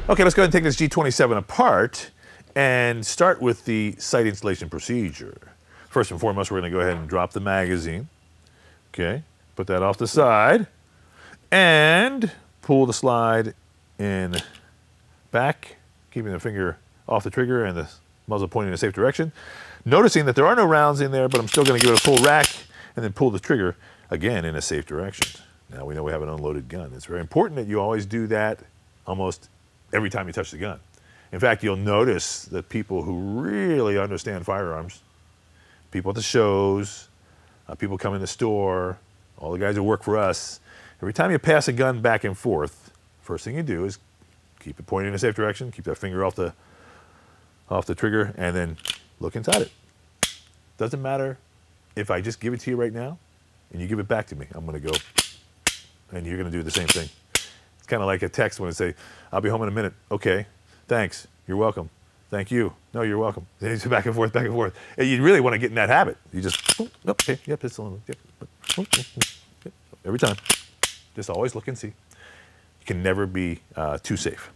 Okay, let's go ahead and take this G27 apart and start with the sight installation procedure. First and foremost, we're going to go ahead and drop the magazine. Okay, put that off the side and pull the slide in back, keeping the finger off the trigger and the muzzle pointing in a safe direction. Noticing that there are no rounds in there, but I'm still going to give it a full rack and then pull the trigger again in a safe direction. Now we know we have an unloaded gun. It's very important that you always do that almost every time you touch the gun. In fact, you'll notice that people who really understand firearms, people at the shows, people come in the store, all the guys who work for us, every time you pass a gun back and forth, first thing you do is keep it pointed in a safe direction, keep that finger off the trigger, and then look inside it. Doesn't matter if I just give it to you right now and you give it back to me. I'm going to go, and you're going to do the same thing. It's kind of like a text when it say, "I'll be home in a minute." Okay, thanks. You're welcome. Thank you. No, you're welcome. Then it's back and forth, back and forth. And you really want to get in that habit. You just, okay, yep, it's on. Yep, every time. Just always look and see. You can never be too safe.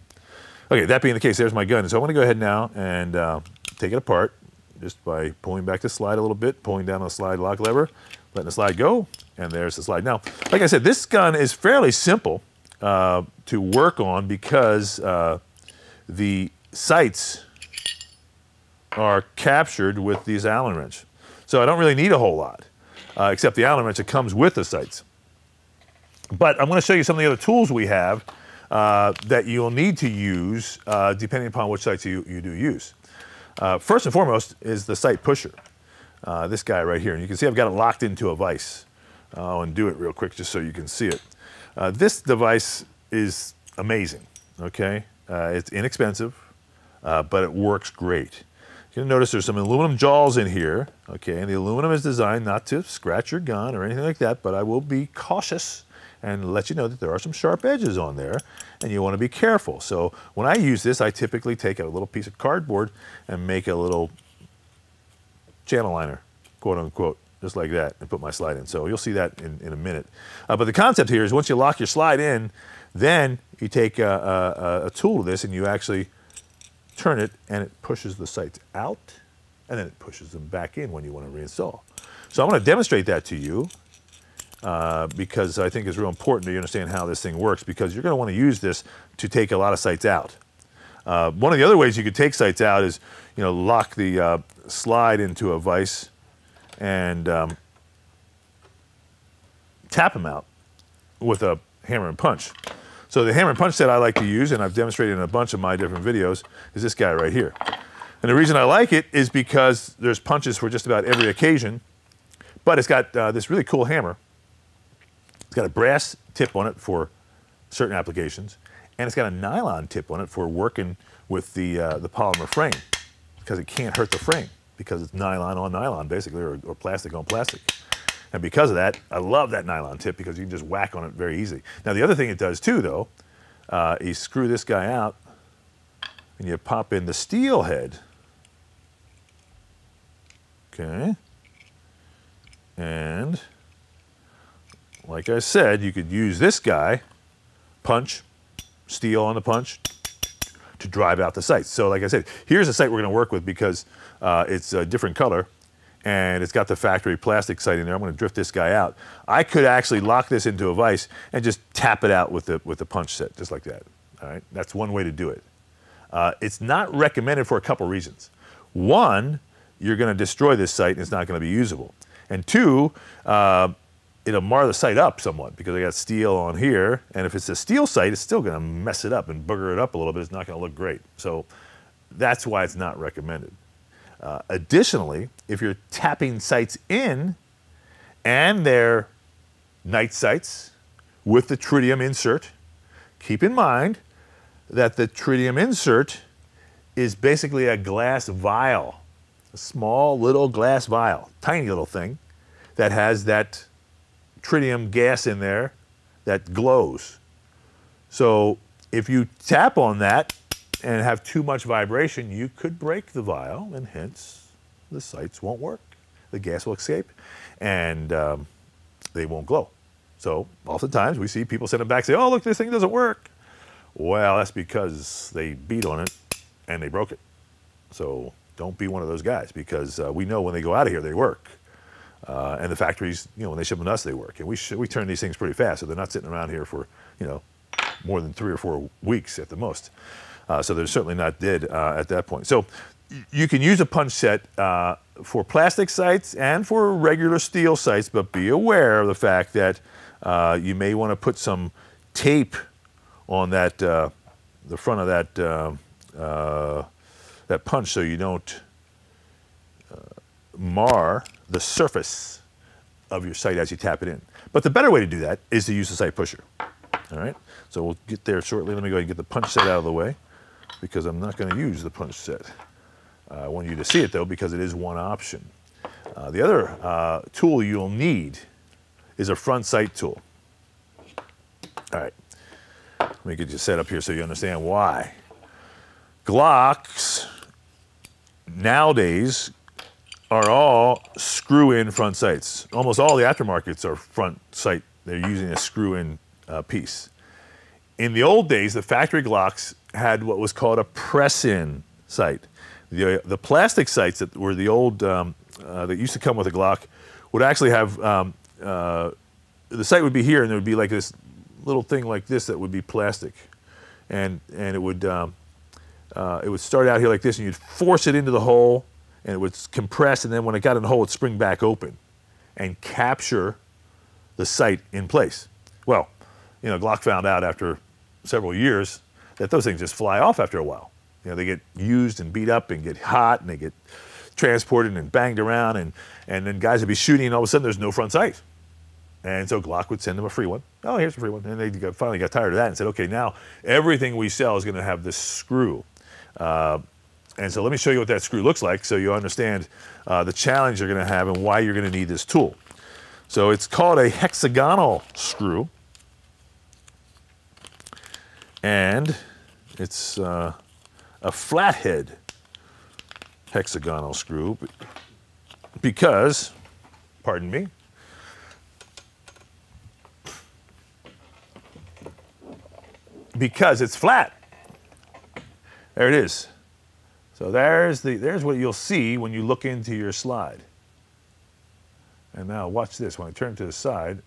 Okay, that being the case, there's my gun. So I want to go ahead now and take it apart just by pulling back the slide a little bit, pulling down on the slide lock lever, letting the slide go, and there's the slide. Now, like I said, this gun is fairly simple to work on because the sights are captured with these Allen wrench. So I don't really need a whole lot, except the Allen wrench that comes with the sights. But I'm going to show you some of the other tools we have that you'll need to use depending upon which sights you do use. First and foremost is the sight pusher, this guy right here. And you can see I've got it locked into a vise. I'll undo it real quick just so you can see it. This device is amazing, okay? It's inexpensive, but it works great. You'll notice there's some aluminum jaws in here, okay? And the aluminum is designed not to scratch your gun or anything like that, but I will be cautious and let you know that there are some sharp edges on there, and you want to be careful. So when I use this, I typically take a little piece of cardboard and make a little channel liner, quote unquote, just like that, and put my slide in. So you'll see that in a minute. But the concept here is once you lock your slide in, then you take a tool to this and you actually turn it, and it pushes the sights out, and then it pushes them back in when you want to reinstall. So I'm going to demonstrate that to you because I think it's real important that you understand how this thing works, because you're going to want to use this to take a lot of sights out. One of the other ways you could take sights out is, lock the slide into a vise and tap them out with a hammer and punch. So the hammer and punch set I like to use, and I've demonstrated in a bunch of my different videos, is this guy right here. And the reason I like it is because there's punches for just about every occasion, but it's got this really cool hammer. It's got a brass tip on it for certain applications, and it's got a nylon tip on it for working with the polymer frame, because it can't hurt the frame, because it's nylon on nylon, basically, or plastic on plastic. And because of that, I love that nylon tip, because you can just whack on it very easily. Now, the other thing it does too, though, you screw this guy out, and you pop in the steel head. Okay. And like I said, you could use this guy, punch, steel on the punch, to drive out the sights. So like I said, here's the sight we're going to work with, because it's a different color, and it's got the factory plastic sight in there. I'm going to drift this guy out. I could actually lock this into a vise and just tap it out with the punch set, just like that. All right, that's one way to do it. It's not recommended for a couple reasons. One, you're going to destroy this sight and it's not going to be usable. And two, it'll mar the sight up somewhat, because I got steel on here, and if it's a steel sight, it's still going to mess it up and booger it up a little bit. It's not going to look great. So that's why it's not recommended. Additionally, if you're tapping sights in and they're night sights with the tritium insert, keep in mind that the tritium insert is basically a glass vial, a small little glass vial, tiny little thing that has that tritium gas in there that glows. So if you tap on that and have too much vibration, you could break the vial, and hence the sights won't work. The gas will escape, and they won't glow. So oftentimes we see people send them back and say, "Oh, look, this thing doesn't work." Well, that's because they beat on it and they broke it. So don't be one of those guys, because we know when they go out of here, they work. And the factories, you know, when they ship them to us, they work. And we turn these things pretty fast, so they're not sitting around here for, you know, more than 3 or 4 weeks at the most. So they're certainly not dead at that point. So you can use a punch set for plastic sights and for regular steel sights, but be aware of the fact that you may want to put some tape on that, the front of that punch, so you don't mar the surface of your sight as you tap it in. But the better way to do that is to use the sight pusher. All right, so we'll get there shortly. Let me go ahead and get the punch set out of the way, because I'm not going to use the punch set. I want you to see it though, because it is one option. The other tool you'll need is a front sight tool. All right, let me get you set up here so you understand why. Glocks nowadays are all screw-in front sights. Almost all the aftermarkets are front sight. They're using a screw-in piece. In the old days, the factory Glocks had what was called a press-in sight. The plastic sights that were the old, that used to come with a Glock, would actually have, the sight would be here, and there would be like this little thing like this that would be plastic. And it would start out here like this, and you'd force it into the hole, and it would compress, and then when it got in the hole, it'd spring back open and capture the sight in place. Well, you know, Glock found out after several years that those things just fly off after a while. You know, they get used and beat up and get hot, and they get transported and banged around, and then guys would be shooting, and all of a sudden there's no front sight. And so Glock would send them a free one. Oh, here's a free one. And they finally got tired of that and said, okay, now everything we sell is going to have this screw. And so let me show you what that screw looks like, so you understand the challenge you're going to have and why you're going to need this tool. So it's called a hexagonal screw. And it's a flathead hexagonal screw because, pardon me, because it's flat. There it is. So there's what you'll see when you look into your slide. And now watch this. When I turn to the side,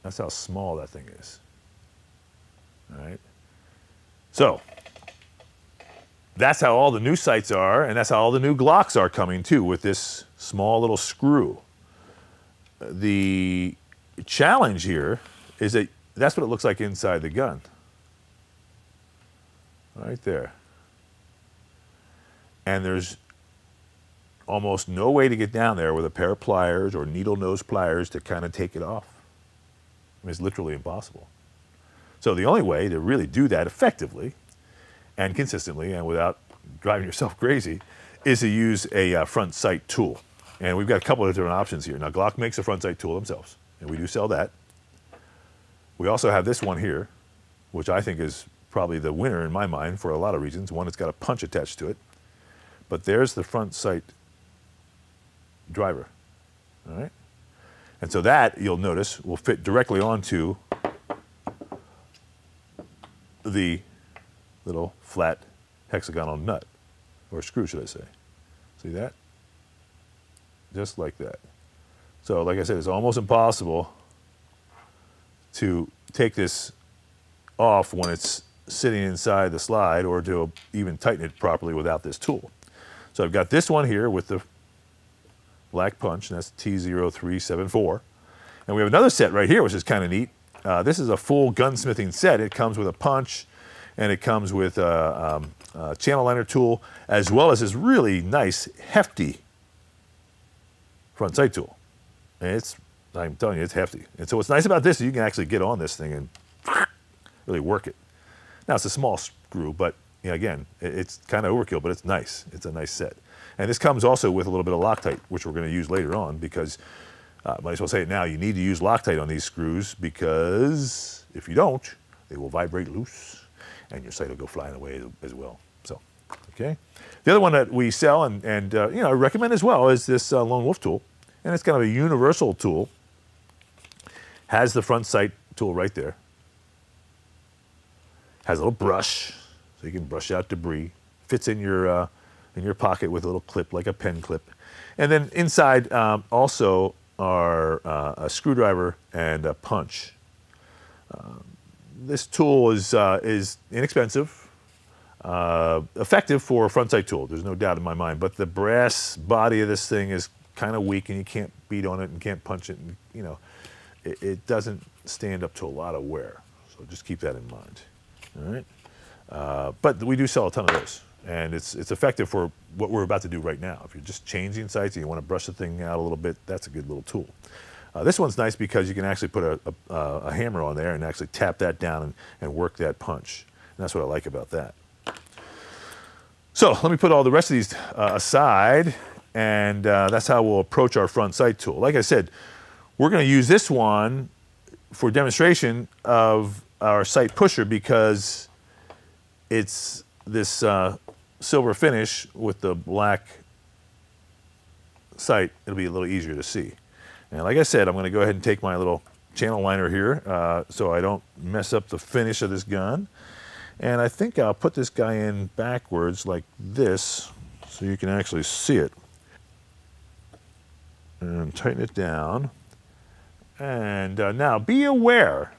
that's how small that thing is. All right. So that's how all the new sights are, and that's how all the new Glocks are coming too, with this small little screw. The challenge here is that that's what it looks like inside the gun. Right there. And there's almost no way to get down there with a pair of pliers or needle nose pliers to kind of take it off. I mean, it's literally impossible. So the only way to really do that effectively and consistently and without driving yourself crazy is to use a front sight tool. And we've got a couple of different options here. Now, Glock makes a front sight tool themselves, and we do sell that. We also have this one here, which I think is probably the winner in my mind for a lot of reasons. One, it's got a punch attached to it. But there's the front sight driver, all right? And so that, you'll notice, will fit directly onto the little flat hexagonal nut, or screw, should I say. See that? Just like that. So, like I said, it's almost impossible to take this off when it's sitting inside the slide, or to even tighten it properly without this tool. So I've got this one here with the black punch, and that's T0374. And we have another set right here, which is kind of neat. This is a full gunsmithing set. It comes with a punch, and it comes with a channel liner tool, as well as this really nice, hefty front sight tool. And it's, I'm telling you, it's hefty. And so what's nice about this is you can actually get on this thing and really work it. Now, it's a small screw, but you know, again, it's kind of overkill, but it's nice. It's a nice set. And this comes also with a little bit of Loctite, which we're going to use later on, because, might as well say it now, you need to use Loctite on these screws, because if you don't, they will vibrate loose, and your sight will go flying away as well. So, okay. The other one that we sell and you know, I recommend as well is this Lone Wolf tool. And it's kind of a universal tool. Has the front sight tool right there. Has a little brush, so you can brush out debris. Fits in your pocket with a little clip, like a pen clip. And then inside also are a screwdriver and a punch. This tool is inexpensive, effective for a front sight tool. There's no doubt in my mind. But the brass body of this thing is kind of weak, and you can't beat on it and can't punch it. And, you know, it doesn't stand up to a lot of wear. So just keep that in mind. All right. But we do sell a ton of those, and it's effective for what we're about to do right now. If you're just changing sights and you want to brush the thing out a little bit, that's a good little tool. This one's nice because you can actually put a hammer on there and actually tap that down and work that punch. And that's what I like about that. So let me put all the rest of these aside, and that's how we'll approach our front sight tool. Like I said, we're going to use this one for demonstration of our sight pusher because it's this silver finish with the black sight. It'll be a little easier to see. And like I said, I'm going to go ahead and take my little channel liner here so I don't mess up the finish of this gun. And I think I'll put this guy in backwards like this so you can actually see it. And tighten it down. And now be aware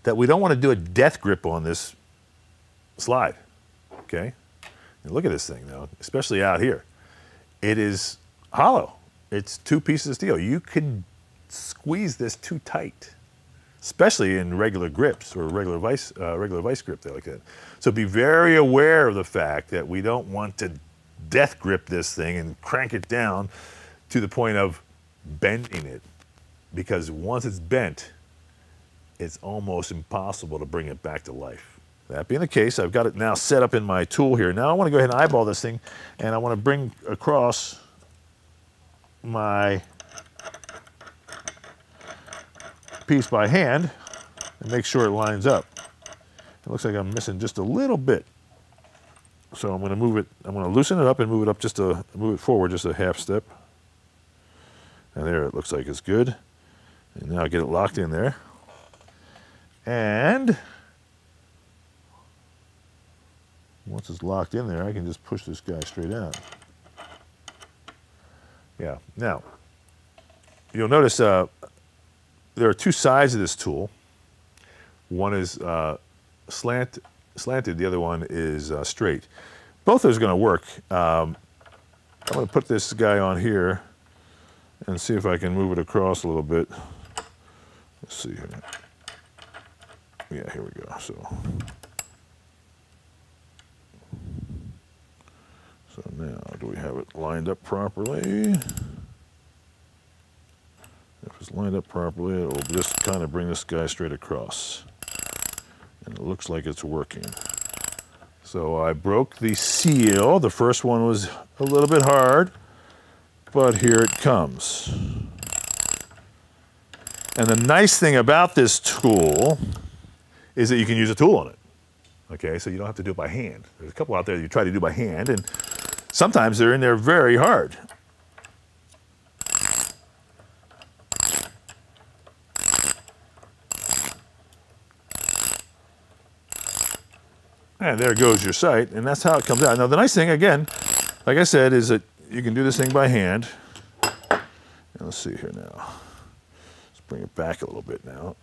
that we don't want to do a death grip on this slide, okay? And look at this thing though, especially out here. It is hollow. It's 2 pieces of steel. You can squeeze this too tight, especially in regular grips or regular vice grip like that. So be very aware of the fact that we don't want to death grip this thing and crank it down to the point of bending it, because once it's bent, it's almost impossible to bring it back to life. That being the case, I've got it now set up in my tool here. Now I want to go ahead and eyeball this thing, and I want to bring across my piece by hand and make sure it lines up. It looks like I'm missing just a little bit. So I'm going to move it, I'm going to loosen it up and move it forward just a half step. And there, it looks like it's good. And now get it locked in there. And once it's locked in there, I can just push this guy straight out. Yeah, now, you'll notice there are 2 sides of this tool. One is slanted, the other one is straight. Both of those are going to work. I'm going to put this guy on here and see if I can move it across a little bit. Let's see here. Yeah, here we go. So now, do we have it lined up properly? If it's lined up properly, it will just kind of bring this guy straight across. And it looks like it's working. So I broke the seal. The first one was a little bit hard, but here it comes. And the nice thing about this tool is that you can use a tool on it. Okay, so you don't have to do it by hand. There's a couple out there that you try to do by hand, and sometimes they're in there very hard. And there goes your sight, and that's how it comes out. Now the nice thing, again, like I said, is that you can do this thing by hand. And let's see here now. Let's bring it back a little bit now.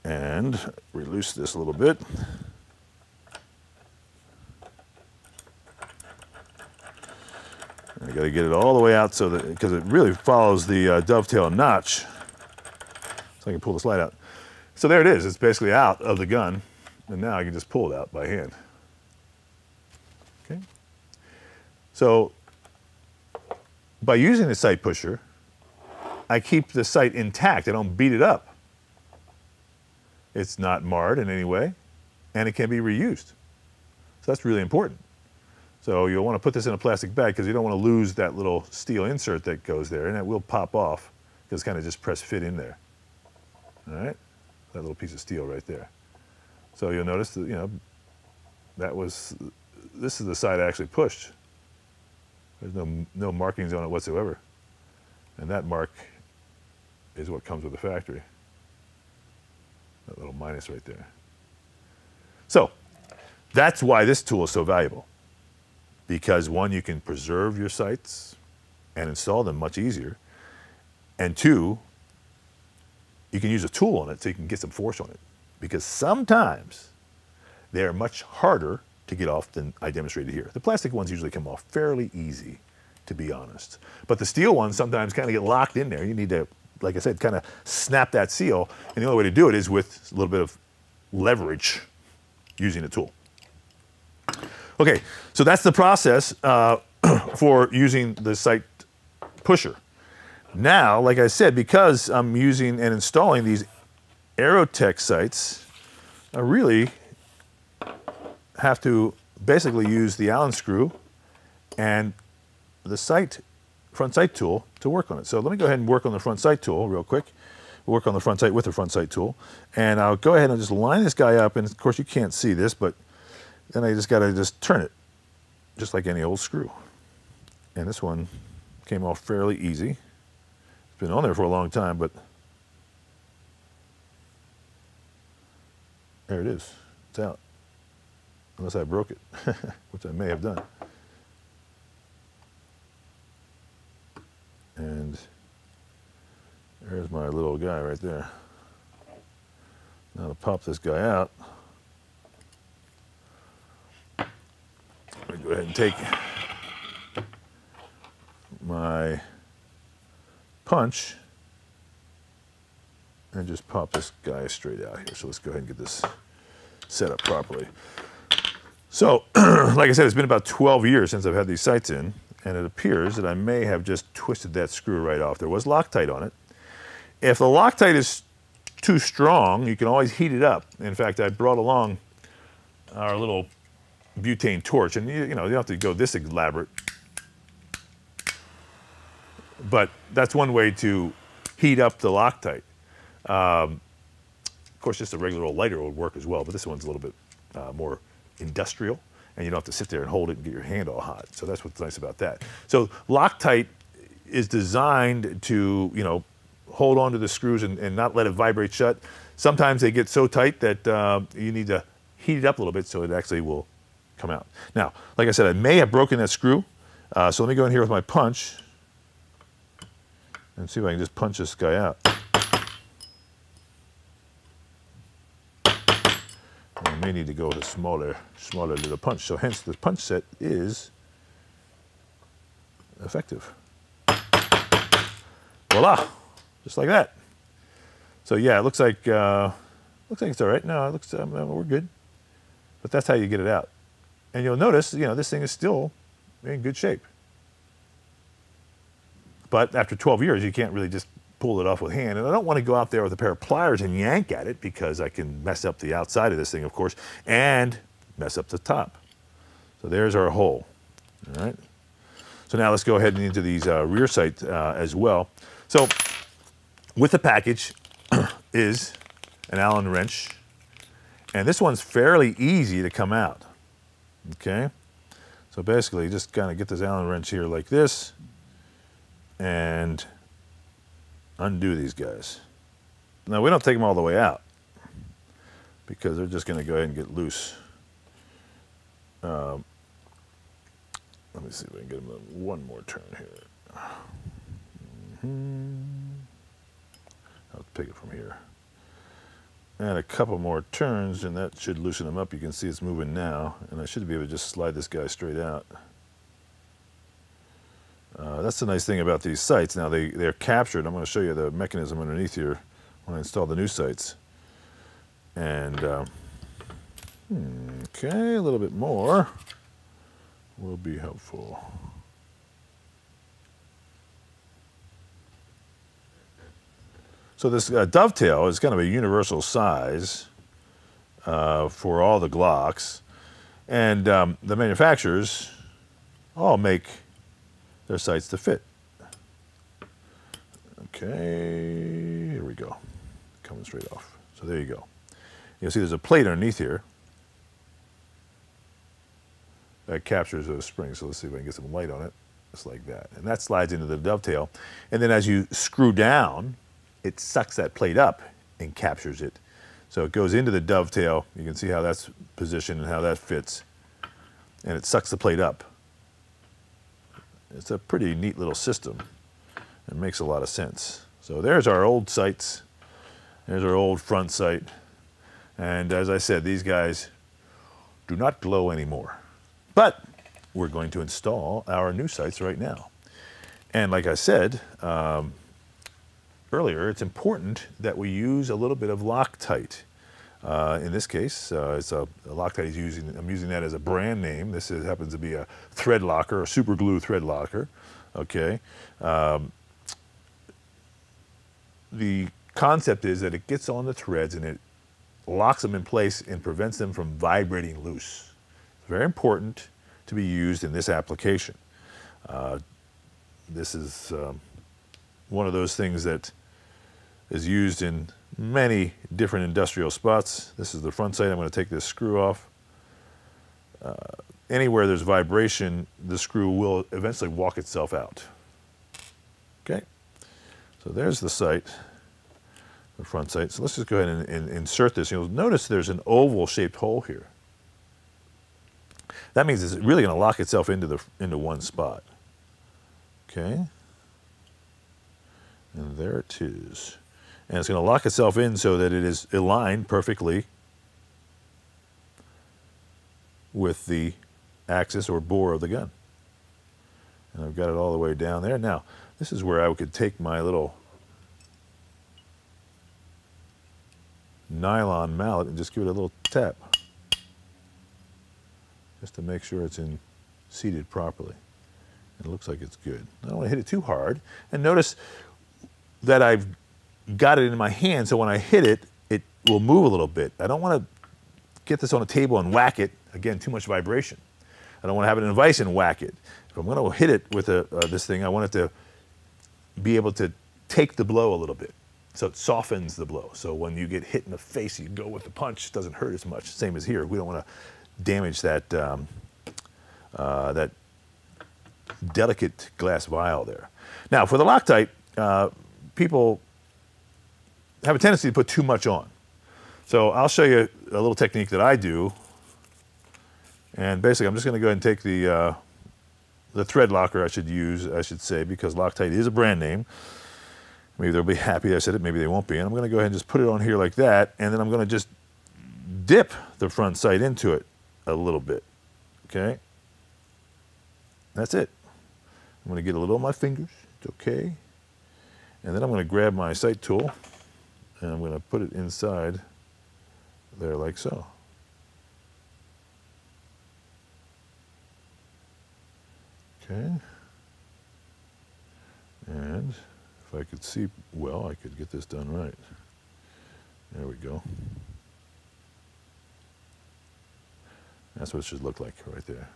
And release this a little bit. I got to get it all the way out so that, because it really follows the dovetail notch. So I can pull the slide out. So there it is. It's basically out of the gun, and now I can just pull it out by hand. Okay. So by using the sight pusher, I keep the sight intact. I don't beat it up. It's not marred in any way, and it can be reused. So that's really important. So you'll want to put this in a plastic bag because you don't want to lose that little steel insert that goes there, and it will pop off because it's kind of just press fit in there. All right, that little piece of steel right there. So you'll notice that, you know, this is the side I actually pushed. There's no markings on it whatsoever, and that mark is what comes with the factory. That little minus right there. So that's why this tool is so valuable. Because one, you can preserve your sights and install them much easier. And two, you can use a tool on it so you can get some force on it. Because sometimes they're much harder to get off than I demonstrated here. The plastic ones usually come off fairly easy, to be honest. But the steel ones sometimes kind of get locked in there. You need to, like I said, kind of snap that seal. And the only way to do it is with a little bit of leverage using a tool. Okay, so that's the process for using the sight pusher. Now, like I said, because I'm using and installing these Aerotech sights, I really have to basically use the Allen screw and the front sight tool to work on it. So let me go ahead and work on the front sight tool real quick. We'll work on the front sight with the front sight tool. And I'll go ahead and just line this guy up. And of course you can't see this, but then I just got to just turn it, just like any old screw. And this one came off fairly easy. It's been on there for a long time, but there it is. It's out. Unless I broke it, which I may have done. And there's my little guy right there. Now to pop this guy out, I'm going to go ahead and take my punch and just pop this guy straight out here. So let's go ahead and get this set up properly. So, like I said, it's been about 12 years since I've had these sights in, and it appears that I may have just twisted that screw right off. There was Loctite on it. If the Loctite is too strong, you can always heat it up. In fact, I brought along our little butane torch, and you know, you don't have to go this elaborate. But that's one way to heat up the Loctite. Of course, just a regular old lighter would work as well, but this one's a little bit more industrial, and you don't have to sit there and hold it and get your hand all hot. So that's what's nice about that. So Loctite is designed to, you know, hold on to the screws and not let it vibrate shut. Sometimes they get so tight that you need to heat it up a little bit so it actually will come out. Now, like I said, I may have broken that screw. So let me go in here with my punch and see if I can just punch this guy out. I may need to go with a smaller little punch. So hence the punch set is effective. Voila, just like that. So yeah, it looks like it's all right. No, it looks we're good. But that's how you get it out. And you'll notice, you know, this thing is still in good shape. But after 12 years, you can't really just pull it off with hand. And I don't want to go out there with a pair of pliers and yank at it because I can mess up the outside of this thing, of course, and mess up the top. So there's our hole. All right. So now let's go ahead and into these rear sights as well. So with the package is an Allen wrench. And this one's fairly easy to come out. Okay. So basically, just kind of get this Allen wrench here like this and undo these guys. Now, we don't take them all the way out because they're just going to go ahead and get loose. Let me see if I can get them one more turn here. I'll pick it from here. And a couple more turns, and that should loosen them up. You can see it's moving now, and I should be able to just slide this guy straight out. That's the nice thing about these sights. Now they're captured. I'm going to show you the mechanism underneath here when I install the new sights. And okay, a little bit more will be helpful. So this dovetail is kind of a universal size for all the Glocks. And the manufacturers all make their sights to fit. Okay, here we go. Coming straight off. So there you go. You'll see there's a plate underneath here that captures those springs. So let's see if I can get some light on it. Just like that. And that slides into the dovetail. And then as you screw down, it sucks that plate up and captures it. So it goes into the dovetail. You can see how that's positioned and how that fits. And it sucks the plate up. It's a pretty neat little system. It makes a lot of sense. So there's our old sights. There's our old front sight. And as I said, these guys do not glow anymore. But we're going to install our new sights right now. And like I said earlier, it's important that we use a little bit of Loctite. In this case, it's a Loctite I'm using that as a brand name. This happens to be a thread locker, a super glue thread locker. Okay. The concept is that it gets on the threads and it locks them in place and prevents them from vibrating loose. It's very important to be used in this application. This is one of those things that is used in many different industrial spots. This is the front sight. I'm going to take this screw off. Anywhere there's vibration, the screw will eventually walk itself out. Okay, so there's the sight, the front sight. So let's just go ahead and insert this. You'll notice there's an oval shaped hole here. That means it's really going to lock itself into one spot. Okay, and there it is. And it's going to lock itself in so that it is aligned perfectly with the axis or bore of the gun. And I've got it all the way down there. Now, this is where I could take my little nylon mallet and just give it a little tap, just to make sure it's seated properly. And it looks like it's good. I don't want to hit it too hard. And notice that I've got it in my hand, so when I hit it, it will move a little bit. I don't want to get this on a table and whack it. Again, too much vibration. I don't want to have it in a vise and whack it. If I'm going to hit it with this thing, I want it to be able to take the blow a little bit. So it softens the blow. So when you get hit in the face, you go with the punch. It doesn't hurt as much. Same as here. We don't want to damage that, that delicate glass vial there. Now, for the Loctite, people have a tendency to put too much on. So I'll show you a little technique that I do. And basically, I'm just going to go ahead and take the thread locker I should say, because Loctite is a brand name. Maybe they'll be happy I said it, maybe they won't be. And I'm going to go ahead and just put it on here like that, and then I'm going to just dip the front sight into it a little bit. Okay? That's it. I'm going to get a little on my fingers. It's okay. And then I'm going to grab my sight tool, and I'm going to put it inside there like so. Okay. And if I could see well, I could get this done right. There we go. That's what it should look like right there.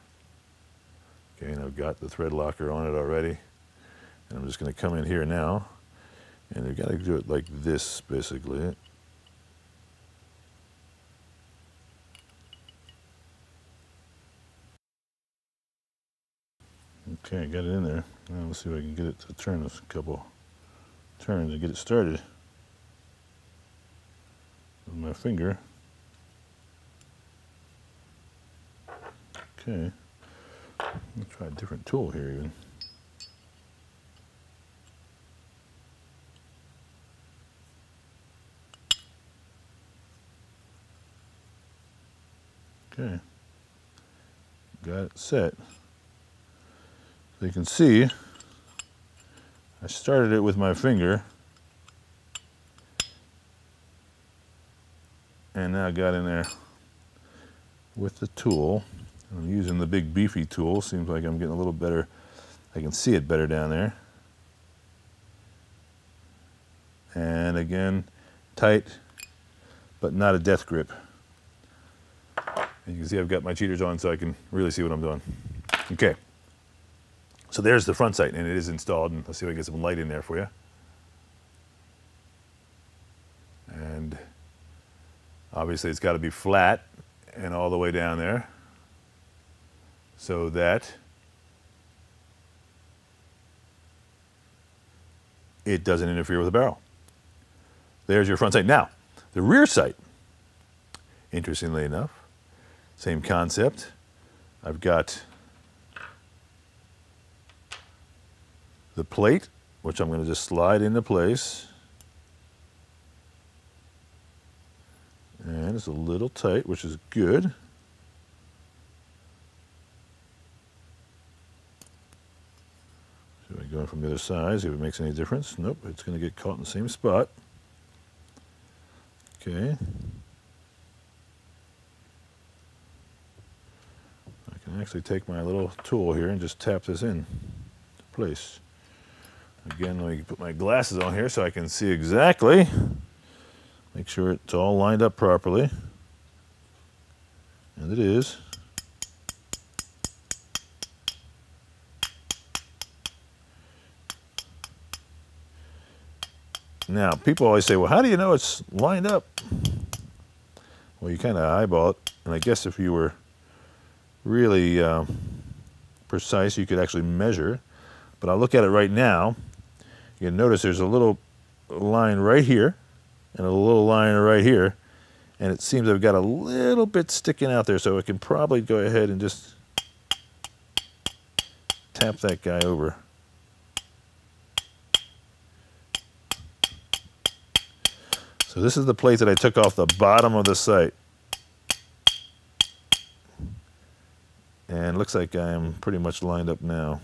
Okay, and I've got the thread locker on it already. And I'm just going to come in here now. And I've got to do it like this, basically. Okay, I got it in there. Now let's see if I can get it to turn a couple turns and get it started with my finger. Okay, let's try a different tool here even. Okay, got it set. So you can see, I started it with my finger, and now I got in there with the tool. I'm using the big beefy tool. Seems like I'm getting a little better. I can see it better down there. And again, tight, but not a death grip. And you can see I've got my cheaters on so I can really see what I'm doing. Okay. So there's the front sight, and it is installed. And let's see if I can get some light in there for you. And obviously it's got to be flat and all the way down there so that it doesn't interfere with the barrel. There's your front sight. Now, the rear sight Interestingly enough, same concept. I've got the plate, which I'm going to just slide into place. And it's a little tight, which is good. So I go from the other side, see if it makes any difference. Nope, it's going to get caught in the same spot. Okay. I can actually take my little tool here and just tap this in place. Again, let me put my glasses on here so I can see exactly. Make sure it's all lined up properly. And it is. Now, people always say, well, how do you know it's lined up? Well, you kind of eyeball it. And I guess if you were really precise, you could actually measure. But I'll look at it right now. You can notice there's a little line right here and a little line right here. And it seems I've got a little bit sticking out there, so I can probably go ahead and just tap that guy over. So this is the plate that I took off the bottom of the sight. And it looks like I am pretty much lined up now.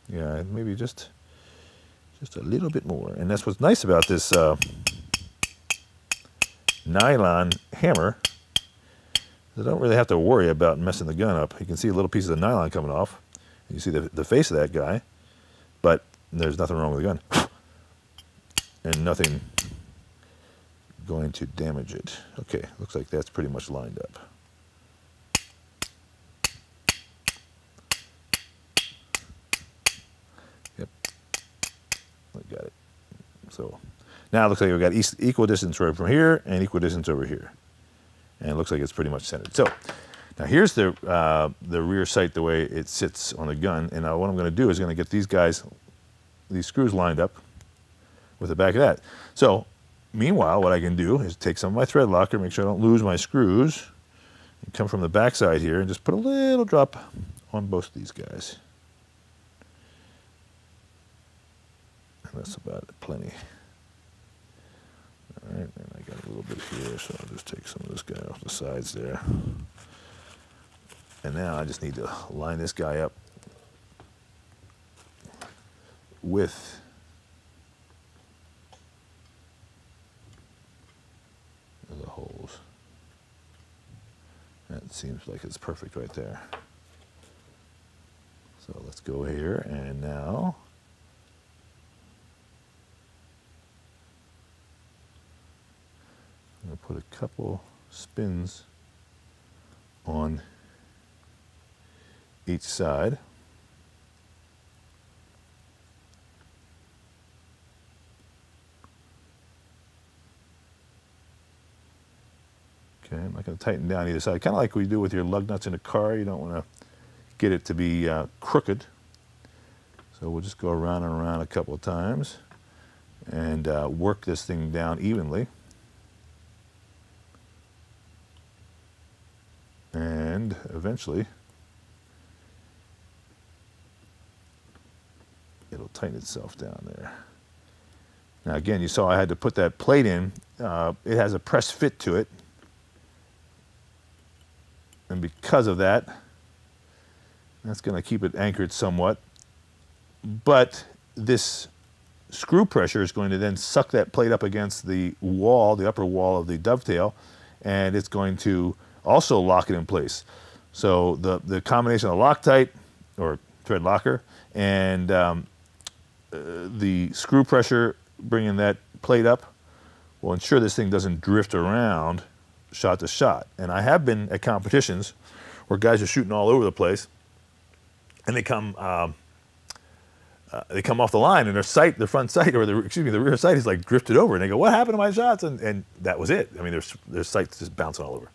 Yeah, maybe just a little bit more. And that's what's nice about this nylon hammer. I don't really have to worry about messing the gun up. You can see little pieces of nylon coming off. You see the face of that guy, but there's nothing wrong with the gun. And nothing going to damage it. Okay, looks like that's pretty much lined up. Yep, I got it. So now it looks like we've got equal distance right from here and equal distance over here. And it looks like it's pretty much centered. So now here's the rear sight, the way it sits on the gun. And now what I'm going to do is going to get these screws lined up with the back of that. So meanwhile, what I can do is take some of my thread locker, make sure I don't lose my screws, and come from the back side here and just put a little drop on both of these guys. And that's about it, plenty. All right, and I got a little bit here, so I'll just take some of this guy off the sides there. And now I just need to line this guy up with the holes. That seems like it's perfect right there. So let's go here, and now I'm going to put a couple spins on each side. Okay, I'm not going to tighten down either side. Kind of like we do with your lug nuts in a car. You don't want to get it to be crooked. So we'll just go around and around a couple of times and work this thing down evenly. And eventually it'll tighten itself down there. Now again, you saw I had to put that plate in. It has a press fit to it. And because of that, that's going to keep it anchored somewhat. But this screw pressure is going to then suck that plate up against the wall, the upper wall of the dovetail, and it's going to also lock it in place. So the combination of Loctite, or thread locker, and the screw pressure bringing that plate up will ensure this thing doesn't drift around shot to shot. And I have been at competitions where guys are shooting all over the place, and they come off the line, and their sight, the front sight, or the rear sight is like drifted over, and they go, "What happened to my shots?" And that was it. I mean, their sight's just bouncing all over.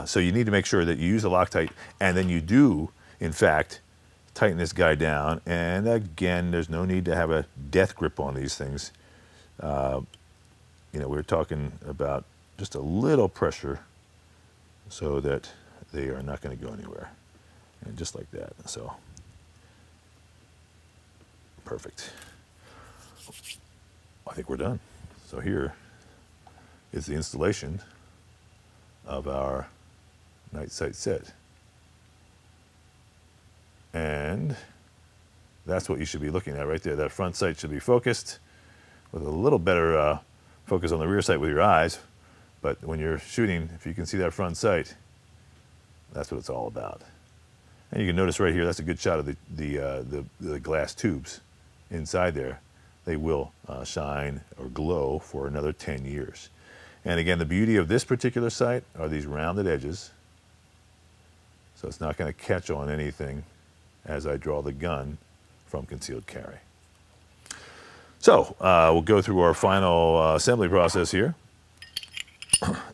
So you need to make sure that you use the Loctite, and then you do, in fact, tighten this guy down. And again, there's no need to have a death grip on these things. You know, we're talking about just a little pressure so that they are not going to go anywhere. And just like that. So, perfect. I think we're done. So here is the installation of our night sight set. And that's what you should be looking at right there. That front sight should be focused with a little better focus on the rear sight with your eyes. But when you're shooting, if you can see that front sight, that's what it's all about. And you can notice right here, that's a good shot of the glass tubes inside there. They will shine or glow for another 10 years. And again, the beauty of this particular sight are these rounded edges. So it's not going to catch on anything as I draw the gun from concealed carry. So we'll go through our final assembly process here.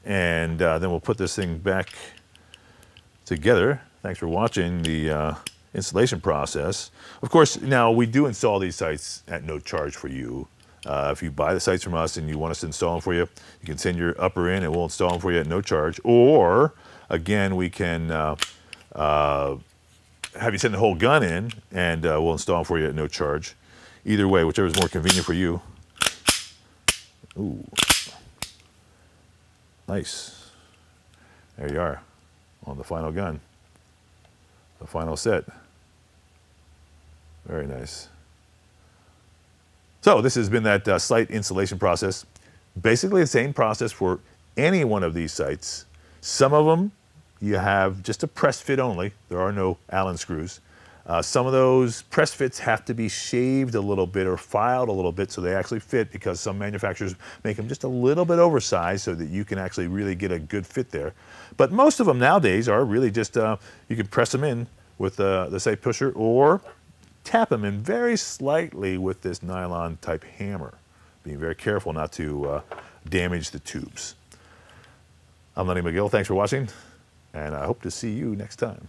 And then we'll put this thing back together. Thanks for watching the installation process. Of course, now we do install these sights at no charge for you. If you buy the sights from us and you want us to install them for you, you can send your upper in and we'll install them for you at no charge. Or, again, we can have you send the whole gun in and we'll install them for you at no charge. Either way, whichever is more convenient for you. Ooh. Nice. There you are on the final gun. The final set. Very nice. So this has been that sight installation process. Basically the same process for any one of these sights. Some of them you have just a press fit only. There are no Allen screws. Some of those press fits have to be shaved a little bit or filed a little bit so they actually fit, because some manufacturers make them just a little bit oversized so that you can actually really get a good fit there. But most of them nowadays are really just, you can press them in with the sight pusher or tap them in very slightly with this nylon type hammer. Being very careful not to damage the tubes. I'm Lenny Magill, thanks for watching, and I hope to see you next time.